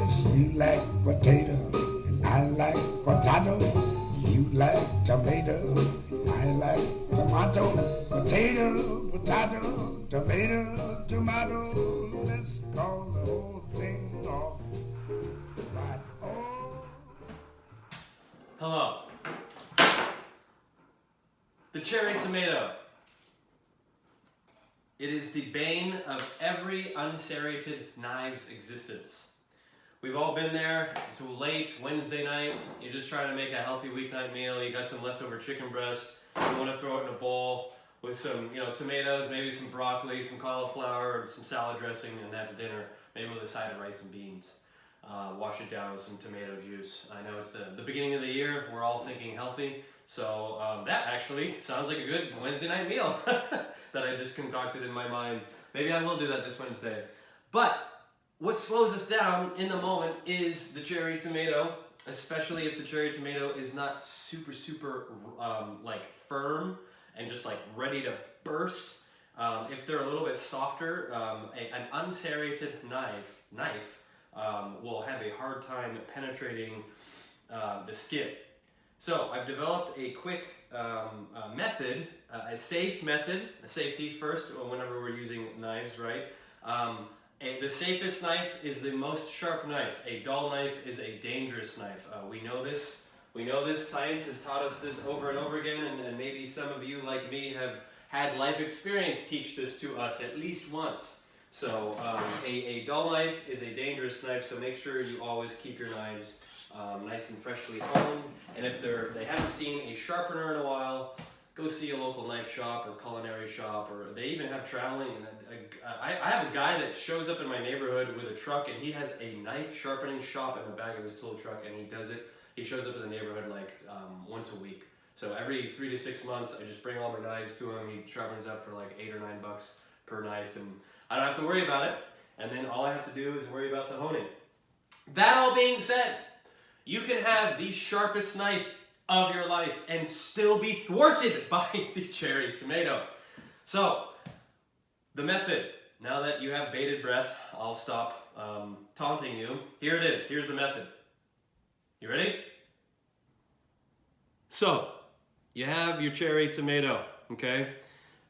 Yes, you like potato, and I like potato. You like tomato, and I like tomato. Potato, potato, tomato, tomato. Let's call the whole thing off. Right. Oh. Hello. The cherry tomato. It is the bane of every unserrated knives existence. We've all been there. It's late Wednesday night. You're just trying to make a healthy weeknight meal. You got some leftover chicken breast. You want to throw it in a bowl with some, tomatoes, maybe some broccoli, some cauliflower, and some salad dressing, and that's dinner. Maybe with a side of rice and beans. Wash it down with some tomato juice. I know it's the beginning of the year. We're all thinking healthy. So that actually sounds like a good Wednesday night meal that I just concocted in my mind. Maybe I will do that this Wednesday. But what slows us down in the moment is the cherry tomato, especially if the cherry tomato is not super firm and just like ready to burst. If they're a little bit softer, an unserrated knife will have a hard time penetrating the skin. So I've developed a quick method, a safe method, a safety first whenever we're using knives, right? The safest knife is the most sharp knife. A dull knife is a dangerous knife. We know this. Science has taught us this over and over again, and maybe some of you, like me, have had life experience teach this to us at least once. So a dull knife is a dangerous knife, so make sure you always keep your knives nice and freshly honed. And if they haven't seen a sharpener in a while, go see a local knife shop or culinary shop, or they even have traveling. I have a guy that shows up in my neighborhood with a truck, and he has a knife sharpening shop in the back of his tool truck, and he does it. He shows up in the neighborhood like once a week. So every 3 to 6 months, I just bring all my knives to him. He sharpens up for like $8 or $9 per knife, and I don't have to worry about it. And then all I have to do is worry about the honing. That all being said, you can have the sharpest knife of your life and still be thwarted by the cherry tomato. So, the method. Now that you have bated breath, I'll stop taunting you. Here it is. Here's the method. You ready? So, you have your cherry tomato, okay?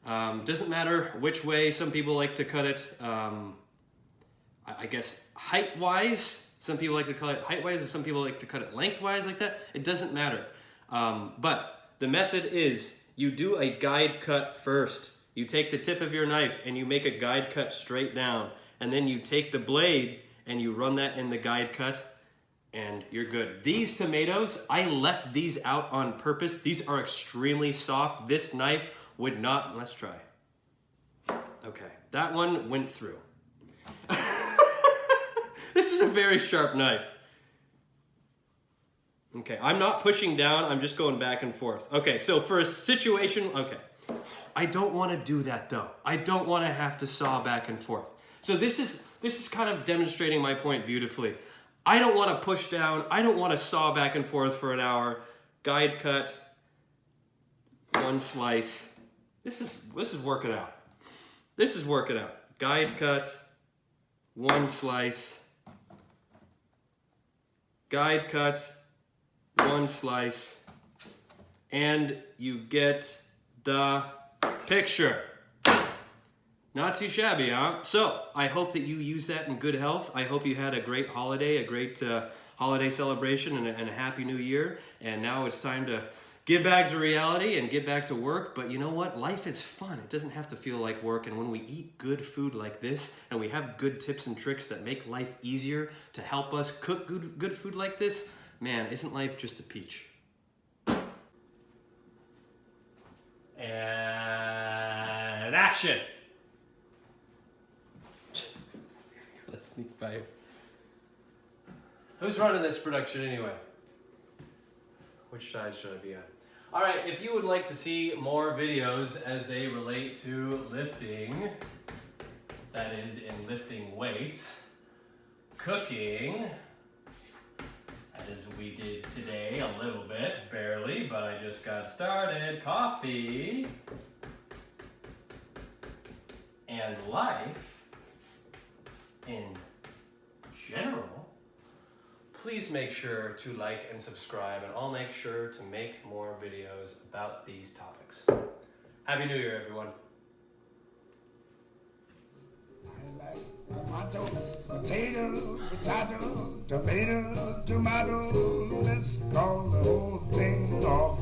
Doesn't matter which way. Some people like to cut it, I guess, height-wise. Some people like to cut it height-wise, and some people like to cut it lengthwise like that. It doesn't matter. But the method is you do a guide cut first. You take the tip of your knife and you make a guide cut straight down. And then you take the blade and you run that in the guide cut, and you're good. These tomatoes, I left these out on purpose. These are extremely soft. This knife would not, let's try. Okay, that one went through. This is a very sharp knife. Okay, I'm not pushing down, I'm just going back and forth. Okay, so for a situation, okay. I don't want to do that though. I don't want to have to saw back and forth. So this is kind of demonstrating my point beautifully. I don't want to push down, I don't want to saw back and forth for an hour. Guide cut, one slice. This is working out. This is working out. Guide cut, one slice. Guide cut, one slice, and you get the picture. Not too shabby, huh? So, I hope that you use that in good health. I hope you had a great holiday, a great holiday celebration, and a happy new year. And now it's time to get back to reality and get back to work. But you know what? Life is fun. It doesn't have to feel like work. And when we eat good food like this, and we have good tips and tricks that make life easier to help us cook good food like this, man, isn't life just a peach? And action! Let's sneak by. Who's running this production anyway? Which side should I be on? All right, if you would like to see more videos as they relate to lifting, that is in lifting weights, cooking, as we did today a little bit, barely, but I just got started, coffee, and life in general, please make sure to like and subscribe, and I'll make sure to make more videos about these topics. Happy New Year, everyone. I like tomato, potato, tomato, tomato. Let's call the whole thing off.